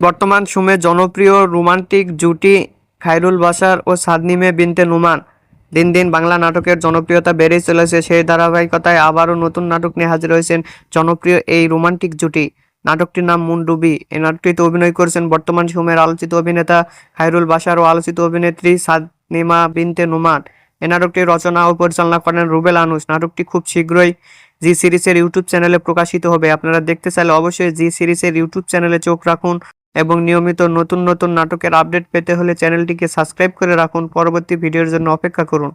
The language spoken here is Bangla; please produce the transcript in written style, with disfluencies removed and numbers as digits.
বর্তমান সময়ে জনপ্রিয় রোমান্টিক জুটি খায়রুল বাশার ও সাদনিমে বিনতে নোমান। দিন দিন বাংলা নাটকের জনপ্রিয়তা বেড়েই চলেছে। সেই ধারাবাহিকতায় আবারও নতুন নাটক নিয়ে হাজির হয়েছেন জনপ্রিয় এই রোমান্টিক জুটি। নাটকটির নাম মুনডুবি। এই নাটকটিতে অভিনয় করেছেন বর্তমান সময়ের আলোচিত অভিনেতা খায়রুল বাশার ও আলোচিত অভিনেত্রী সাদনিমা বিনতে নোমান। এই নাটকটি রচনা ও পরিচালনা করেন রুবেল আনুশ। নাটকটি খুব শীঘ্রই জি সিরিজের ইউটিউব চ্যানেলে প্রকাশিত হবে। আপনারা দেখতে চাইলে অবশ্যই জি সিরিজের ইউটিউব চ্যানেলে চোখ রাখুন এবং নিয়মিত নতুন নতুন নাটকের আপডেট পেতে হলে চ্যানেলটিকে সাবস্ক্রাইব করে রাখুন। পরবর্তী ভিডিওর জন্য অপেক্ষা করুন।